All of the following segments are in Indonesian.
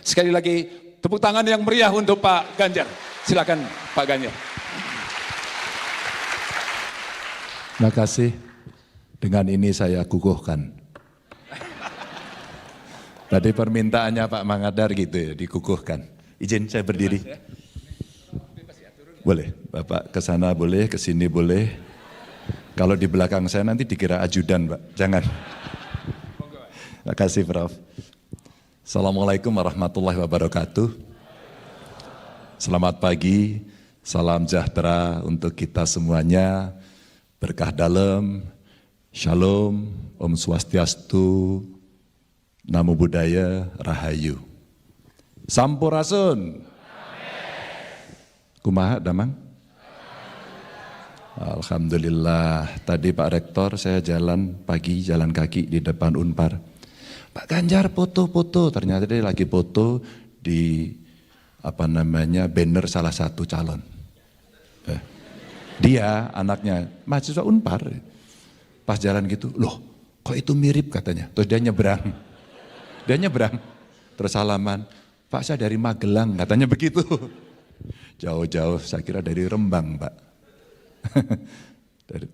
Sekali lagi tepuk tangan yang meriah untuk Pak Ganjar. Silakan Pak Ganjar. Terima kasih. Dengan ini saya kukuhkan. Tadi permintaannya Pak Mangadar gitu ya, dikukuhkan. Izin saya berdiri. Boleh, Bapak ke sana boleh, ke sini boleh. Kalau di belakang saya nanti dikira ajudan, Pak. Jangan. Terima kasih, Prof. Assalamualaikum warahmatullahi wabarakatuh. Selamat pagi, salam sejahtera untuk kita semuanya. Berkah dalam, shalom, Om Swastiastu, Namo Buddhaya, Rahayu. Sampurasun. Kumaha damang? Alhamdulillah. Tadi Pak Rektor saya jalan pagi, jalan kaki di depan Unpar. Pak Ganjar foto-foto, ternyata dia lagi foto di banner salah satu calon. Dia anaknya mahasiswa Unpar. Pas jalan gitu, loh kok itu mirip katanya. Terus dia nyebrang. Terus salaman, Pak saya dari Magelang katanya begitu. Jauh-jauh, saya kira dari Rembang Pak.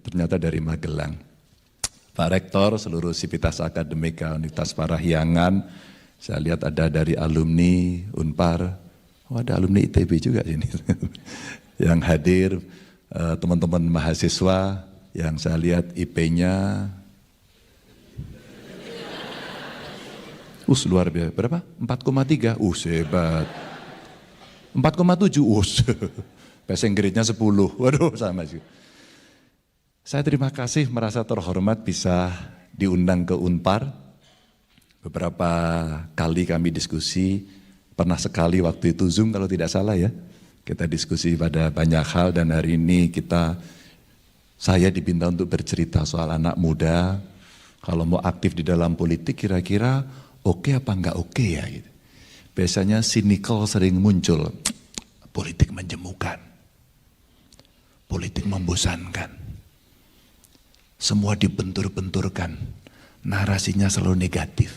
Ternyata dari Magelang. Pak Rektor, seluruh Sivitas Akademika Universitas Parahyangan, saya lihat ada dari alumni Unpar, ada alumni ITB juga sini. Yang hadir, teman-teman mahasiswa, yang saya lihat IP-nya, luar biasa, berapa? 4,3, hebat. 4,7, bahasa Inggrisnya 10, waduh sama sih. Saya terima kasih merasa terhormat bisa diundang ke Unpar. Beberapa kali kami diskusi, pernah sekali waktu itu Zoom kalau tidak salah ya. Kita diskusi pada banyak hal dan hari ini saya diminta untuk bercerita soal anak muda. Kalau mau aktif di dalam politik kira-kira oke apa enggak oke ya gitu. Biasanya cynical sering muncul, politik menjemukan, politik membosankan, semua dibentur-benturkan, narasinya selalu negatif.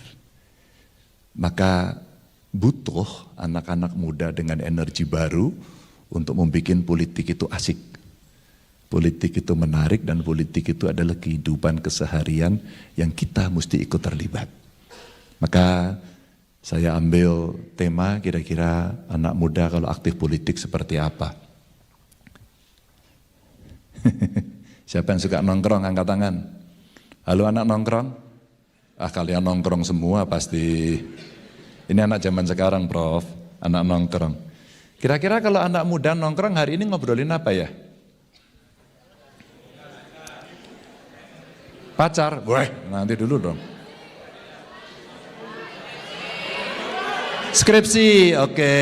Maka butuh anak-anak muda dengan energi baru untuk membuat politik itu asik. Politik itu menarik dan politik itu adalah kehidupan keseharian yang kita mesti ikut terlibat. Maka saya ambil tema kira-kira anak muda kalau aktif politik seperti apa. Siapa yang suka nongkrong angkat tangan? Halo anak nongkrong? Kalian nongkrong semua pasti. Ini anak zaman sekarang Prof, anak nongkrong. Kira-kira kalau anak muda nongkrong hari ini ngobrolin apa ya? Pacar? Wah, nanti dulu dong. Skripsi, oke,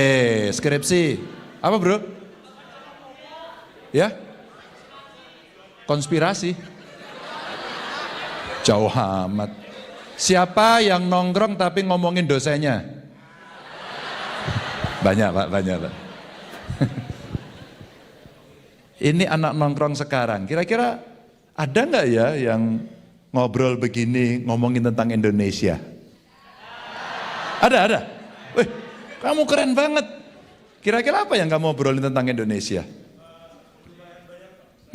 skripsi. Apa bro? Ya? Konspirasi. Jauh amat. Siapa yang nongkrong tapi ngomongin dosennya? Banyak Pak, banyak Pak. Ini anak nongkrong sekarang, kira-kira ada nggak ya yang ngobrol begini, ngomongin tentang Indonesia? Ada. Wih, kamu keren banget. Kira-kira apa yang kamu obrolin tentang Indonesia?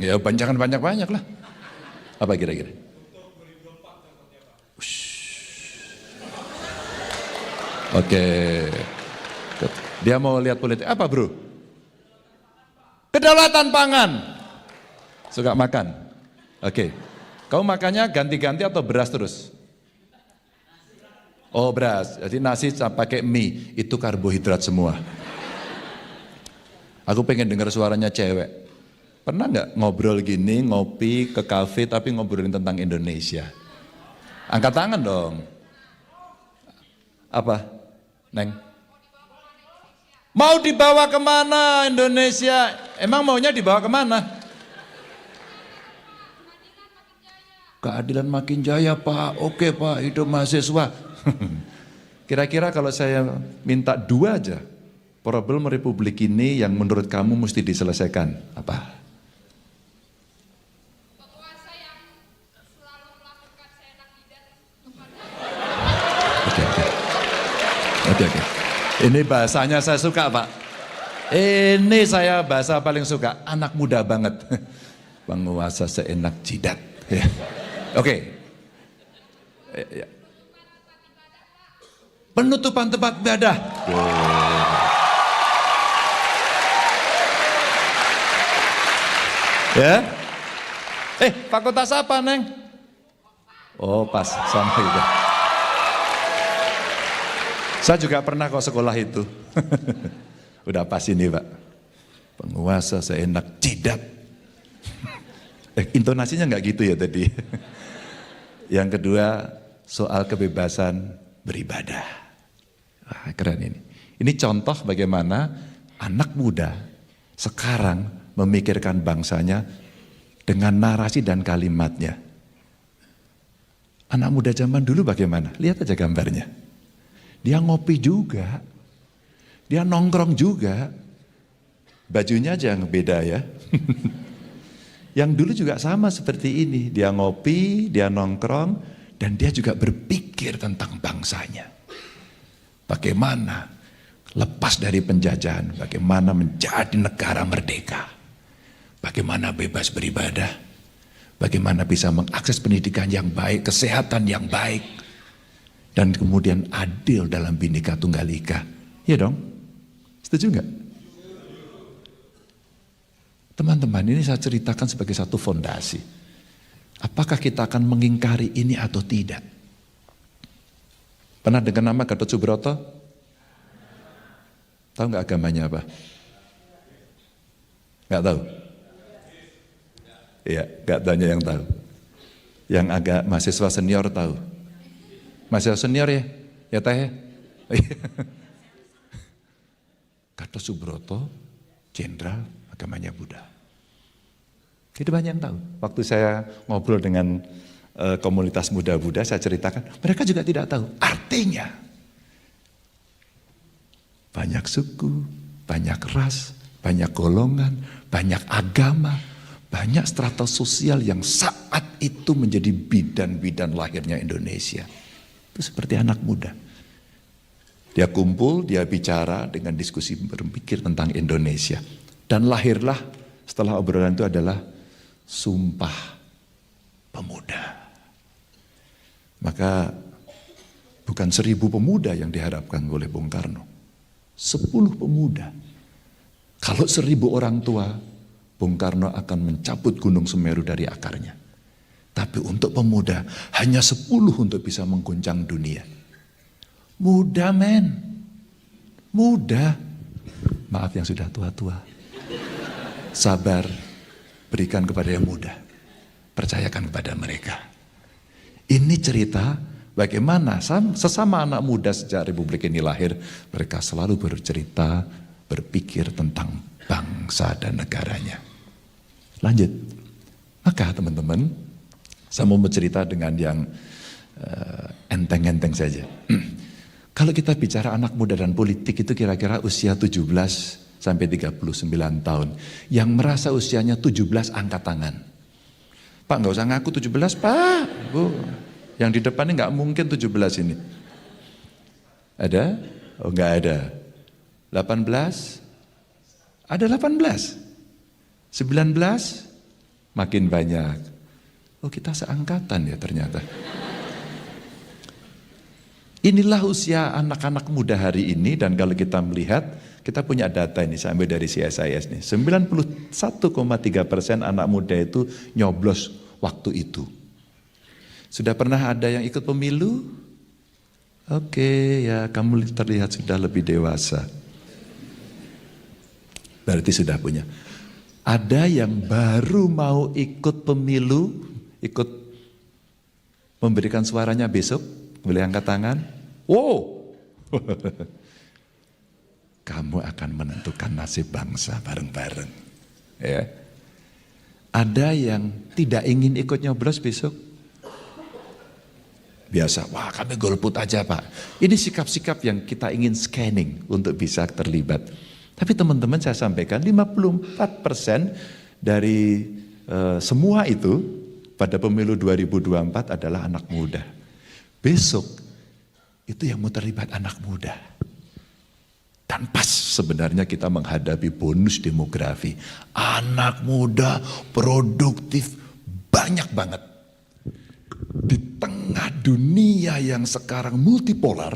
Ya jangan banyak-banyak lah. Apa kira-kira? Oke. Dia mau lihat politik. Apa bro? Kedaulatan pangan. Suka makan? Oke. Kamu makannya ganti-ganti atau beras terus? Oh beras, jadi nasi pakai mie, itu karbohidrat semua. Aku pengen dengar suaranya cewek. Pernah nggak ngobrol gini, ngopi ke kafe tapi ngobrolin tentang Indonesia? Angkat tangan dong. Apa? Neng? Mau dibawa kemana Indonesia? Emang maunya dibawa kemana? Keadilan makin jaya Pak, oke Pak, hidup mahasiswa. Kira-kira kalau saya minta 2 aja, problem Republik ini yang menurut kamu mesti diselesaikan, apa? Penguasa yang selalu melakukan seenak jidat kepada Oke. Ini bahasanya saya suka, Pak. Ini saya bahasa paling suka, anak muda banget. Penguasa seenak jidat. Ya. Oke. Ya. Penutupan tempat ibadah. Ya. Fakultas apa, Neng? Oh, pas sama itu. Saya juga pernah kok sekolah itu. Udah pas ini, Pak. Penguasa seenak jidat. Intonasinya nggak gitu ya tadi. Yang kedua, soal kebebasan beribadah. Wah, keren ini. Ini contoh bagaimana anak muda sekarang memikirkan bangsanya dengan narasi dan kalimatnya. Anak muda zaman dulu bagaimana? Lihat aja gambarnya. Dia ngopi juga. Dia nongkrong juga. Bajunya aja yang beda ya. Yang dulu juga sama seperti ini. Dia ngopi, dia nongkrong, dan dia juga berpikir tentang bangsanya. Bagaimana lepas dari penjajahan, bagaimana menjadi negara merdeka. Bagaimana bebas beribadah. Bagaimana bisa mengakses pendidikan yang baik, kesehatan yang baik. Dan kemudian adil dalam Bhinneka Tunggal Ika. Iya dong? Setuju nggak? Teman-teman, ini saya ceritakan sebagai satu fondasi. Apakah kita akan mengingkari ini atau tidak? Pernah dengar nama Gatot Subroto? Tahu nggak agamanya apa? Nggak tahu? Iya, nggak tanya yang tahu. Yang agak mahasiswa senior tahu. Mahasiswa senior ya? Ya teh ya? Gatot Subroto, jenderal agamanya Buddha. Itu banyak yang tahu. Waktu saya ngobrol dengan komunitas muda Buddha, saya ceritakan, mereka juga tidak tahu. Artinya, banyak suku, banyak ras, banyak golongan, banyak agama, banyak strata sosial yang saat itu menjadi bidan-bidan lahirnya Indonesia. Itu seperti anak muda. Dia kumpul, dia bicara dengan diskusi berpikir tentang Indonesia. Dan lahirlah setelah obrolan itu adalah Sumpah Pemuda. Maka bukan 1000 pemuda yang diharapkan oleh Bung Karno. 10 pemuda. Kalau 1000 orang tua, Bung Karno akan mencabut Gunung Semeru dari akarnya. Tapi untuk pemuda, hanya 10 untuk bisa mengguncang dunia. Muda men. Muda. Maaf yang sudah tua-tua. Sabar, berikan kepada yang muda. Percayakan kepada mereka. Ini cerita bagaimana sesama anak muda sejak Republik ini lahir, mereka selalu bercerita, berpikir tentang bangsa dan negaranya. Lanjut. Maka teman-teman, saya mau bercerita dengan yang enteng-enteng saja. Kalau kita bicara anak muda dan politik itu kira-kira usia 17 sampai 39 tahun. Yang merasa usianya 17 angkat tangan. Pak nggak usah ngaku 17 Pak. Bu. Yang di depan ini nggak mungkin 17 ini. Ada? Oh nggak ada. 18? Ada 18. 19? Makin banyak. Oh kita seangkatan ya ternyata. Inilah usia anak-anak muda hari ini dan kalau kita melihat, kita punya data ini, saya ambil dari CSIS nih. 91,3% anak muda itu nyoblos waktu itu. Sudah pernah ada yang ikut pemilu? Oke, ya kamu terlihat sudah lebih dewasa. Berarti sudah punya. Ada yang baru mau ikut pemilu, ikut memberikan suaranya besok, boleh angkat tangan? Wow, kamu akan menentukan nasib bangsa bareng-bareng. Ya. Ada yang tidak ingin ikut nyoblos besok? Biasa, wah kami golput aja Pak. Ini sikap-sikap yang kita ingin scanning untuk bisa terlibat. Tapi teman-teman saya sampaikan 54% dari semua itu pada pemilu 2024 adalah anak muda. Besok itu yang mau terlibat anak muda. Dan pas sebenarnya kita menghadapi bonus demografi. Anak muda, produktif, banyak banget. Di tengah dunia yang sekarang multipolar,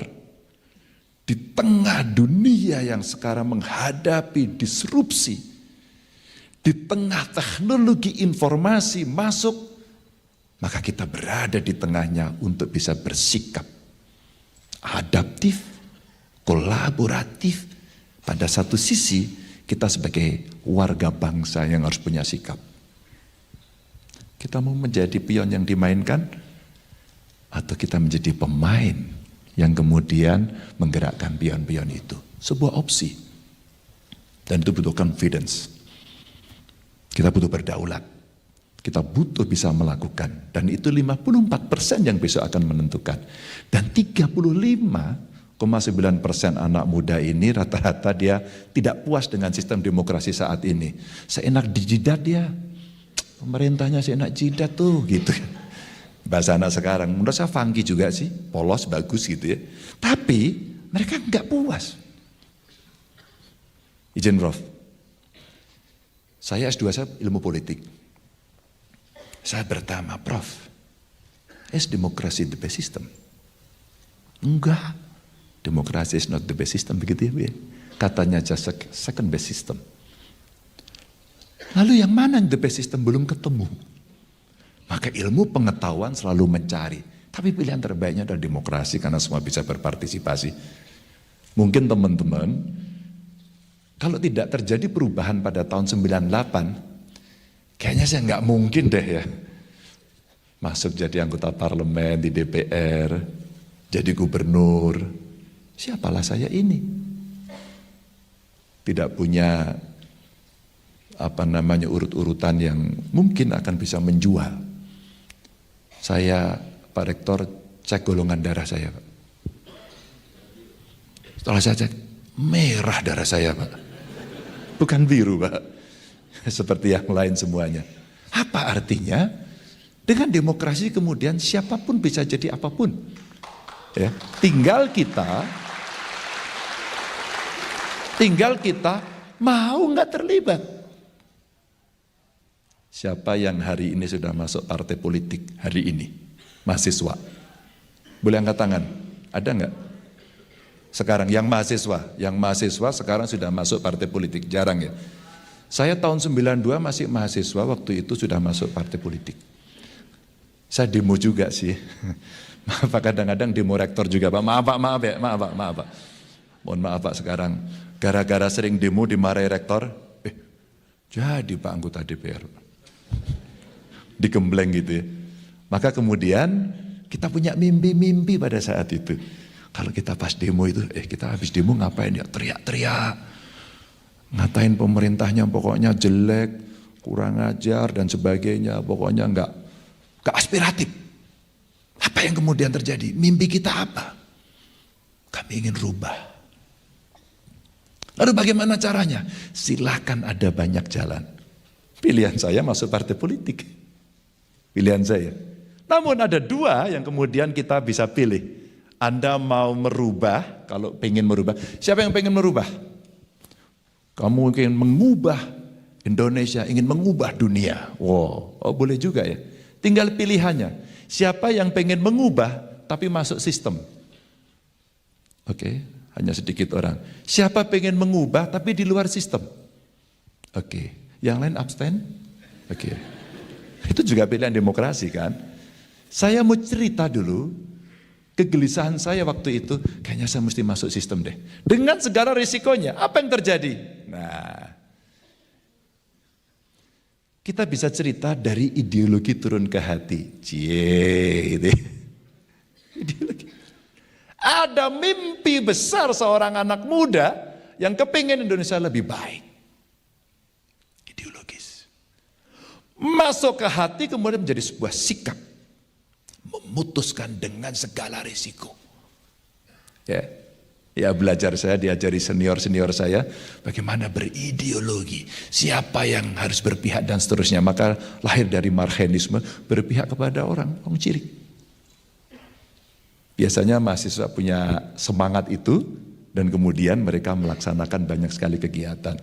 di tengah dunia yang sekarang menghadapi disrupsi, di tengah teknologi informasi masuk, maka kita berada di tengahnya untuk bisa bersikap adaptif, kolaboratif. Pada satu sisi kita sebagai warga bangsa yang harus punya sikap. Kita mau menjadi pion yang dimainkan atau kita menjadi pemain yang kemudian menggerakkan pion-pion itu. Sebuah opsi. Dan itu butuh confidence. Kita butuh berdaulat. Kita butuh bisa melakukan. Dan itu 54% yang besok akan menentukan. Dan 35,9% anak muda ini rata-rata dia tidak puas dengan sistem demokrasi saat ini. Seenak dijidat dia. Pemerintahnya seenak jidat tuh gitu. Bahasa anak sekarang. Menurut saya funky juga sih. Polos, bagus gitu ya. Tapi mereka enggak puas. Izin Prof. Saya S2 saya ilmu politik. Saya bertanya, Prof, is demokrasi the best system? Enggak. Demokrasi is not the best system, begitu ya. Katanya just second best system. Lalu yang mana yang the best system belum ketemu? Maka ilmu pengetahuan selalu mencari. Tapi pilihan terbaiknya adalah demokrasi karena semua bisa berpartisipasi. Mungkin teman-teman, kalau tidak terjadi perubahan pada tahun 98, kayaknya saya nggak mungkin deh ya. Masuk jadi anggota parlemen di DPR, jadi gubernur. Siapalah saya ini? Tidak punya urut-urutan yang mungkin akan bisa menjual. Saya, Pak Rektor, cek golongan darah saya, Pak. Setelah saya cek, merah darah saya, Pak. Bukan biru, Pak. Seperti yang lain semuanya. Apa artinya? Dengan demokrasi kemudian siapapun bisa jadi apapun. Ya, tinggal kita mau nggak terlibat. Siapa yang hari ini sudah masuk partai politik hari ini? Mahasiswa. Boleh angkat tangan? Ada nggak? Sekarang yang mahasiswa sekarang sudah masuk partai politik, jarang ya. Saya tahun 92 masih mahasiswa, waktu itu sudah masuk partai politik. Saya demo juga sih. Maaf Pak, kadang-kadang demo rektor juga Pak. Maaf Pak. Mohon maaf Pak sekarang. Gara-gara sering demo dimarahi rektor, jadi Pak anggota DPR. Digembleng gitu ya. Maka kemudian kita punya mimpi-mimpi pada saat itu. Kalau kita pas demo itu, kita habis demo ngapain ya? Teriak-teriak. Ngatain pemerintahnya pokoknya jelek, kurang ajar dan sebagainya. Pokoknya enggak aspiratif. Apa yang kemudian terjadi? Mimpi kita apa? Kami ingin rubah. Lalu bagaimana caranya? Silakan, ada banyak jalan. Pilihan saya masuk partai politik. Pilihan saya. Namun ada dua yang kemudian kita bisa pilih. Anda mau merubah, kalau pengen merubah. Siapa yang pengen merubah? Kamu ingin mengubah Indonesia, ingin mengubah dunia. Wow, boleh juga ya. Tinggal pilihannya. Siapa yang pengen mengubah tapi masuk sistem? Oke, hanya sedikit orang. Siapa pengen mengubah tapi di luar sistem? Oke, yang lain abstain? Oke. Itu juga pilihan demokrasi kan? Saya mau cerita dulu, kegelisahan saya waktu itu, kayaknya saya mesti masuk sistem deh. Dengan segala risikonya, apa yang terjadi? Nah, kita bisa cerita dari ideologi turun ke hati. Gitu. Ideologi. Ada mimpi besar seorang anak muda yang kepingin Indonesia lebih baik. Ideologis. Masuk ke hati kemudian menjadi sebuah sikap. Memutuskan dengan segala risiko. Ya belajar saya, diajari senior-senior saya bagaimana berideologi, siapa yang harus berpihak dan seterusnya. Maka lahir dari marxisme, berpihak kepada orang ciri. Biasanya mahasiswa punya semangat itu, Dan kemudian mereka melaksanakan banyak sekali kegiatan.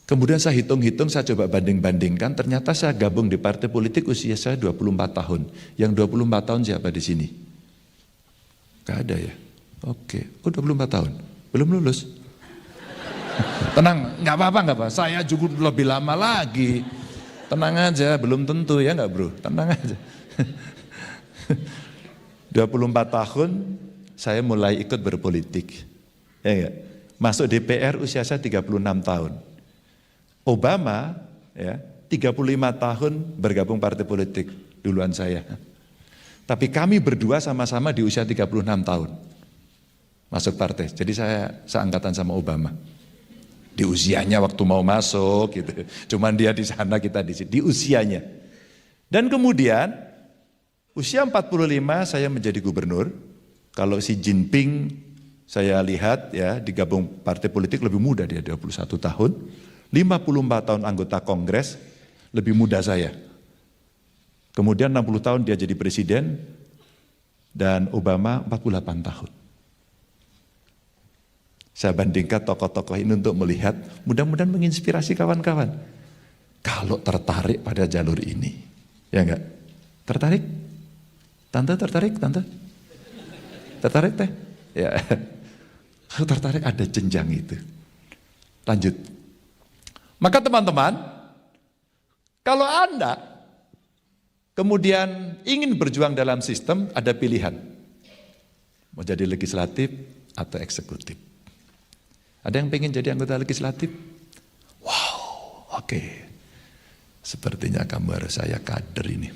Kemudian saya hitung-hitung, saya coba banding-bandingkan, ternyata saya gabung di partai politik usia saya 24 tahun. Yang 24 tahun siapa di sini? Gak ada ya? Oke, 24 tahun. Belum lulus. Tenang, nggak apa-apa. Saya juga lebih lama lagi. Tenang aja, belum tentu ya nggak bro? Tenang aja. 24 tahun saya mulai ikut berpolitik. Ya enggak? Masuk DPR usia saya 36 tahun. Obama ya 35 tahun bergabung partai politik duluan saya. Tapi kami berdua sama-sama di usia 36 tahun masuk partai. Jadi saya seangkatan sama Obama. Di usianya waktu mau masuk gitu. Cuman dia di sana, kita di sini. Di usianya. Dan kemudian usia 45 saya menjadi gubernur. Kalau Xi Jinping saya lihat ya digabung partai politik lebih muda, dia 21 tahun. 54 tahun anggota Kongres, lebih muda saya. Kemudian 60 tahun dia jadi presiden, dan Obama 48 tahun. Saya bandingkan tokoh-tokoh ini untuk melihat, mudah-mudahan menginspirasi kawan-kawan. Kalau tertarik pada jalur ini, ya enggak? Tertarik? Tante tertarik, tante? Tertarik teh? Ya. Kalau tertarik ada jenjang itu. Lanjut. Maka teman-teman, kalau Anda kemudian ingin berjuang dalam sistem, ada pilihan. Mau jadi legislatif atau eksekutif. Ada yang pengen jadi anggota legislatif? Wow, oke. Sepertinya kamu harus saya kader ini.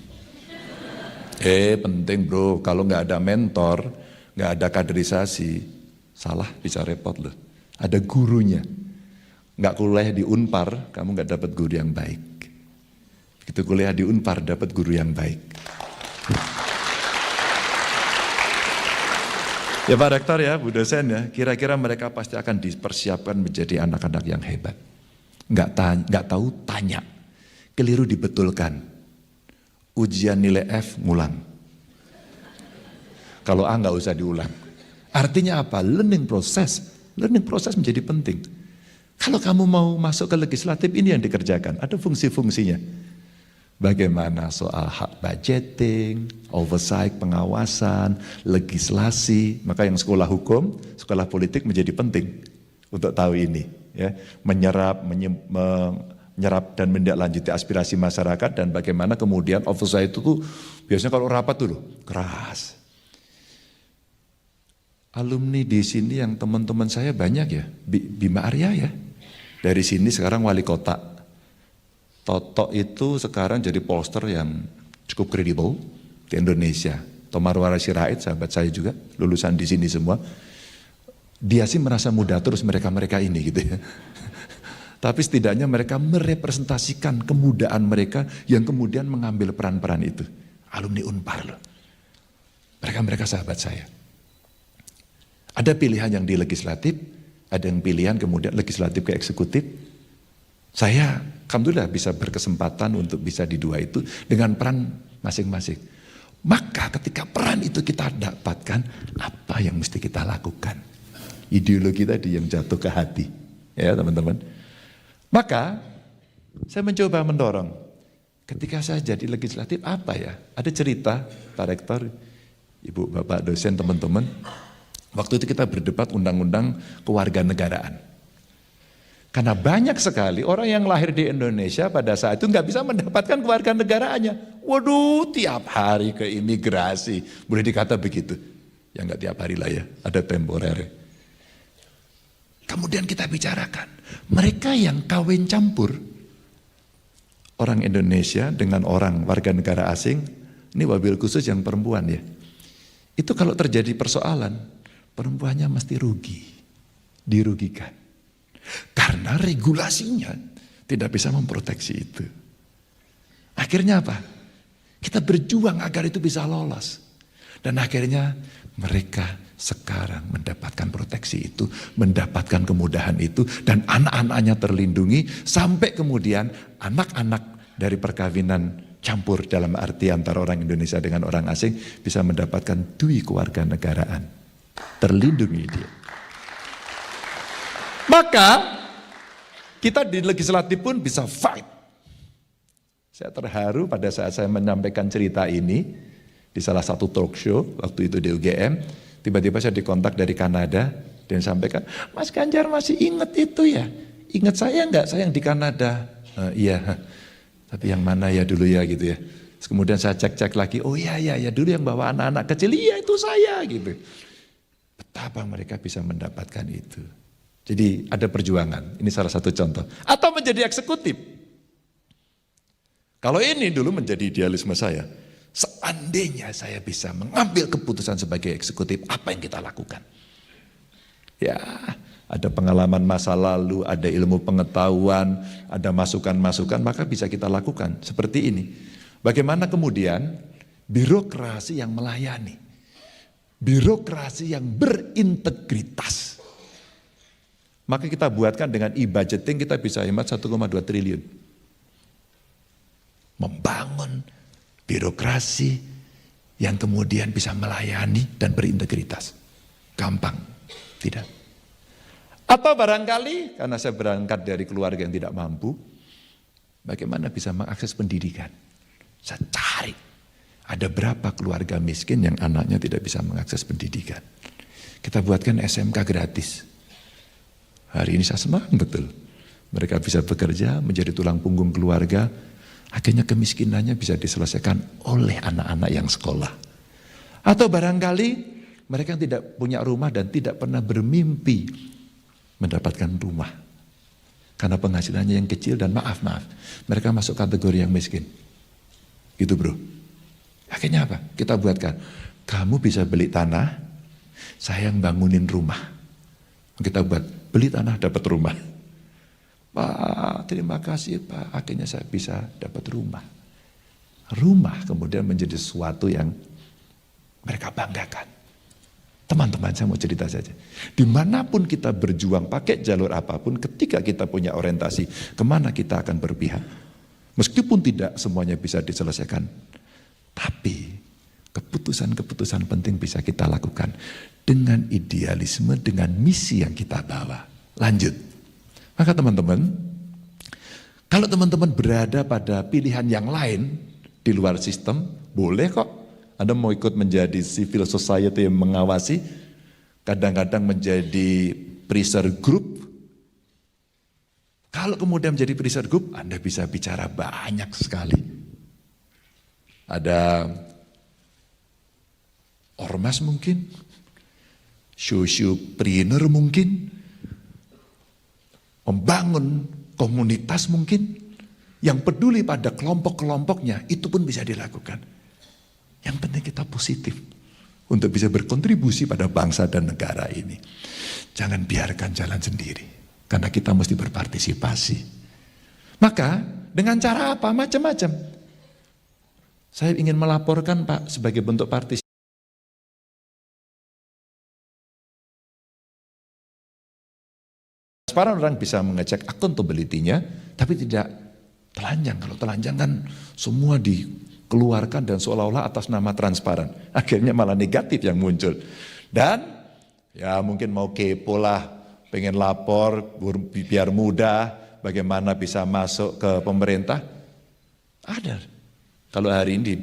Penting bro, kalau nggak ada mentor, nggak ada kaderisasi, salah bisa repot loh. Ada gurunya. Nggak kuliah di Unpar, kamu nggak dapat guru yang baik. Begitu kuliah di Unpar, dapat guru yang baik. Ya Pak Rektor ya, Bu dosen ya, kira-kira mereka pasti akan dipersiapkan menjadi anak-anak yang hebat. Nggak tahu, tanya. Keliru dibetulkan. Ujian nilai F, ngulang. Kalau A nggak usah diulang. Artinya apa? Learning proses menjadi penting. Kalau kamu mau masuk ke legislatif, ini yang dikerjakan. Ada fungsi-fungsinya. Bagaimana soal hak budgeting, oversight, pengawasan, legislasi. Maka yang sekolah hukum, sekolah politik menjadi penting untuk tahu ini. Ya, menyerap dan menindaklanjuti aspirasi masyarakat, dan bagaimana kemudian oversight itu tuh biasanya kalau rapat tuh loh, keras. Alumni di sini yang teman-teman saya banyak ya, Bima Arya ya. Dari sini sekarang wali kota. Toto itu sekarang jadi pollster yang cukup kredibel di Indonesia. Tomar Wara Sirait, sahabat saya juga, lulusan di sini semua. Dia sih merasa muda terus mereka-mereka ini gitu ya. Tapi setidaknya mereka merepresentasikan kemudaan mereka yang kemudian mengambil peran-peran itu. Alumni Unpar loh. Mereka sahabat saya. Ada pilihan yang di legislatif, ada yang pilihan kemudian legislatif ke eksekutif. Saya alhamdulillah bisa berkesempatan untuk bisa di dua itu dengan peran masing-masing. Maka ketika peran itu kita dapatkan, apa yang mesti kita lakukan? Ideologi tadi yang jatuh ke hati. Ya teman-teman. Maka saya mencoba mendorong. Ketika saya jadi legislatif apa ya? Ada cerita Pak Rektor, Ibu Bapak dosen teman-teman. Waktu itu kita berdebat undang-undang kewarganegaraan. Karena banyak sekali orang yang lahir di Indonesia pada saat itu nggak bisa mendapatkan kewarganegaraannya. Waduh, tiap hari ke imigrasi, boleh dikata begitu. Ya nggak tiap hari lah ya, ada temporer. Kemudian kita bicarakan, mereka yang kawin campur, orang Indonesia dengan orang warga negara asing, ini wabil khusus yang perempuan ya. Itu kalau terjadi persoalan, perempuannya mesti rugi, dirugikan. Karena regulasinya tidak bisa memproteksi itu. Akhirnya apa? Kita berjuang agar itu bisa lolos. Dan akhirnya mereka sekarang mendapatkan proteksi itu, mendapatkan kemudahan itu, dan anak-anaknya terlindungi, sampai kemudian anak-anak dari perkawinan campur dalam arti antara orang Indonesia dengan orang asing bisa mendapatkan dui kewarganegaraan. Terlindungi dia. Maka kita di legislatif pun bisa fight. Saya terharu pada saat saya menyampaikan cerita ini di salah satu talk show waktu itu di UGM. Tiba-tiba saya dikontak dari Kanada dan sampaikan, Mas Ganjar masih ingat itu ya? Ingat saya enggak? Saya yang di Kanada. Iya, tapi yang mana ya dulu ya gitu ya. Terus kemudian saya cek-cek lagi, oh iya dulu yang bawa anak-anak kecil, iya itu saya gitu. Betapa mereka bisa mendapatkan itu. Jadi ada perjuangan, ini salah satu contoh. Atau menjadi eksekutif. Kalau ini dulu menjadi idealisme saya, seandainya saya bisa mengambil keputusan sebagai eksekutif, apa yang kita lakukan? Ya, ada pengalaman masa lalu, ada ilmu pengetahuan, ada masukan-masukan, maka bisa kita lakukan seperti ini. Bagaimana kemudian birokrasi yang melayani, birokrasi yang berintegritas. Maka kita buatkan dengan e-budgeting kita bisa hemat 1,2 triliun. Membangun birokrasi yang kemudian bisa melayani dan berintegritas. Gampang, tidak. Atau barangkali karena saya berangkat dari keluarga yang tidak mampu, bagaimana bisa mengakses pendidikan? Saya cari ada berapa keluarga miskin yang anaknya tidak bisa mengakses pendidikan. Kita buatkan SMK gratis. Hari ini saya senang betul. Mereka bisa bekerja menjadi tulang punggung keluarga. Akhirnya kemiskinannya bisa diselesaikan oleh anak-anak yang sekolah. Atau barangkali mereka yang tidak punya rumah dan tidak pernah bermimpi mendapatkan rumah. Karena penghasilannya yang kecil dan maaf, mereka masuk kategori yang miskin. Gitu bro. Akhirnya apa? Kita buatkan, kamu bisa beli tanah, saya yang bangunin rumah. Kita buat, beli tanah dapat rumah. Pak, terima kasih Pak, akhirnya saya bisa dapat rumah. Rumah kemudian menjadi sesuatu yang mereka banggakan. Teman-teman, saya mau cerita saja. Dimanapun kita berjuang, pakai jalur apapun, ketika kita punya orientasi, kemana kita akan berpihak. Meskipun tidak semuanya bisa diselesaikan, tapi keputusan-keputusan penting bisa kita lakukan dengan idealisme, dengan misi yang kita bawa. Lanjut. Maka teman-teman, kalau teman-teman berada pada pilihan yang lain di luar sistem, boleh kok. Anda mau ikut menjadi civil society yang mengawasi, kadang-kadang menjadi pressure group. Kalau kemudian menjadi pressure group, Anda bisa bicara banyak sekali. Ada ormas mungkin, sociopreneur mungkin, membangun komunitas mungkin, yang peduli pada kelompok-kelompoknya, itu pun bisa dilakukan. Yang penting kita positif, untuk bisa berkontribusi pada bangsa dan negara ini. Jangan biarkan jalan sendiri, karena kita mesti berpartisipasi. Maka dengan cara apa? Macam-macam. Saya ingin melaporkan Pak sebagai bentuk partisipasi. Transparan, orang bisa mengecek accountability-nya, tapi tidak telanjang. Kalau telanjang kan semua dikeluarkan dan seolah-olah atas nama transparan. Akhirnya malah negatif yang muncul. Dan ya mungkin mau kepo lah, pengen lapor biar mudah, bagaimana bisa masuk ke pemerintah. Ada. Kalau hari ini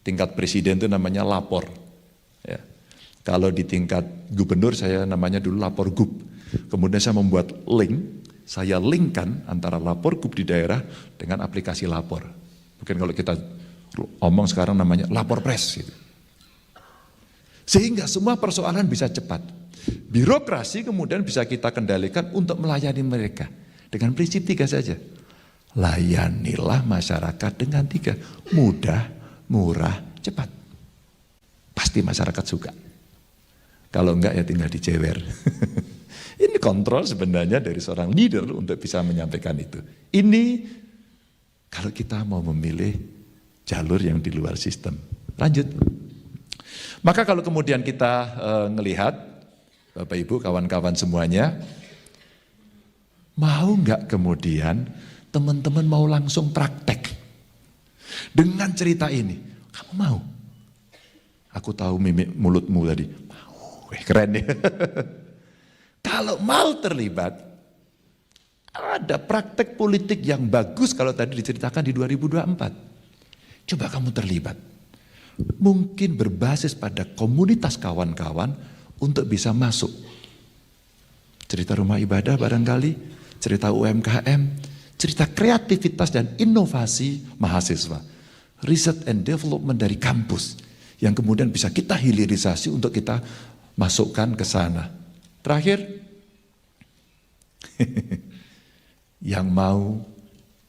tingkat presiden itu namanya lapor. Ya. Kalau di tingkat gubernur saya namanya dulu lapor gub. Kemudian saya membuat link, saya linkkan antara lapor gub di daerah dengan aplikasi lapor. Mungkin kalau kita omong sekarang namanya lapor pres. Gitu. Sehingga semua persoalan bisa cepat. Birokrasi kemudian bisa kita kendalikan untuk melayani mereka. Dengan prinsip 3 saja. Layanilah masyarakat dengan 3. Mudah, murah, cepat. Pasti masyarakat suka. Kalau enggak ya tinggal dicewer. Ini kontrol sebenarnya dari seorang leader untuk bisa menyampaikan itu. Ini kalau kita mau memilih jalur yang di luar sistem. Lanjut. Maka kalau kemudian kita ngelihat, Bapak Ibu, kawan-kawan semuanya, mau nggak kemudian teman-teman mau langsung praktek dengan cerita ini? Kamu mau? Aku tahu mimik mulutmu tadi. Mau. Wih, keren ya. Kalau mau terlibat, ada praktek politik yang bagus kalau tadi diceritakan di 2024. Coba kamu terlibat. Mungkin berbasis pada komunitas kawan-kawan untuk bisa masuk. Cerita rumah ibadah barangkali, cerita UMKM, cerita kreativitas dan inovasi mahasiswa. Research and development dari kampus yang kemudian bisa kita hilirisasi untuk kita masukkan ke sana. Terakhir, yang mau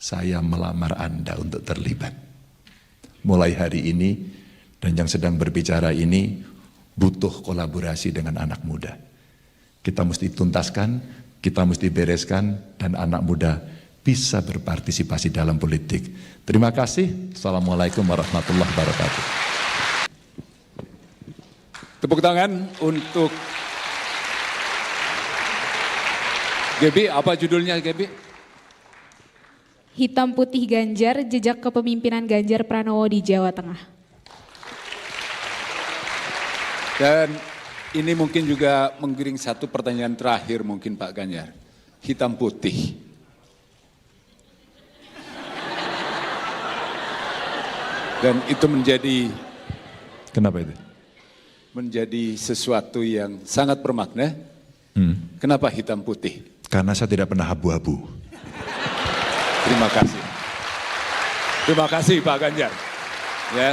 saya melamar Anda untuk terlibat. Mulai hari ini dan yang sedang berbicara ini butuh kolaborasi dengan anak muda. Kita mesti tuntaskan, kita mesti bereskan dan anak muda bisa berpartisipasi dalam politik. Terima kasih. Assalamualaikum warahmatullahi wabarakatuh. Tepuk tangan untuk Gebi. Apa judulnya Gebi? Hitam Putih Ganjar, Jejak Kepemimpinan Ganjar Pranowo di Jawa Tengah. Dan ini mungkin juga menggiring satu pertanyaan terakhir mungkin Pak Ganjar. Hitam putih. Dan itu Kenapa itu? menjadi sesuatu yang sangat bermakna. Kenapa hitam putih? Karena saya tidak pernah abu-abu. Terima kasih. Terima kasih Pak Ganjar. Ya.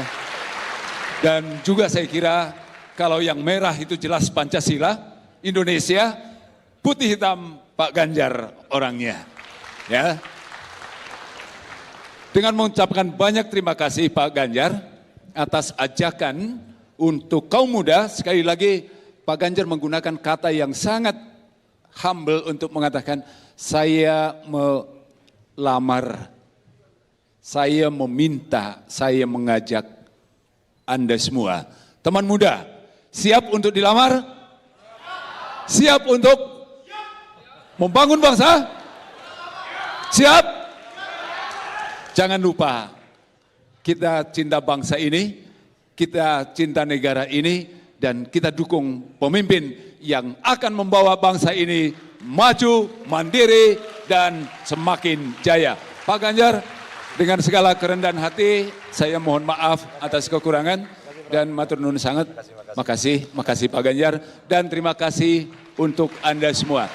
Dan juga saya kira kalau yang merah itu jelas Pancasila, Indonesia, putih hitam Pak Ganjar orangnya. Ya. Dengan mengucapkan banyak terima kasih Pak Ganjar atas ajakan untuk kaum muda, sekali lagi Pak Ganjar menggunakan kata yang sangat humble untuk mengatakan saya melamar, saya meminta, saya mengajak Anda semua. Teman muda, siap untuk dilamar? Siap untuk membangun bangsa? Siap? Jangan lupa, kita cinta bangsa ini, kita cinta negara ini, dan kita dukung pemimpin yang akan membawa bangsa ini maju, mandiri, dan semakin jaya. Pak Ganjar, dengan segala kerendahan hati, saya mohon maaf atas kekurangan, dan matur nuwun sangat. Makasih Pak Ganjar, dan terima kasih untuk Anda semua.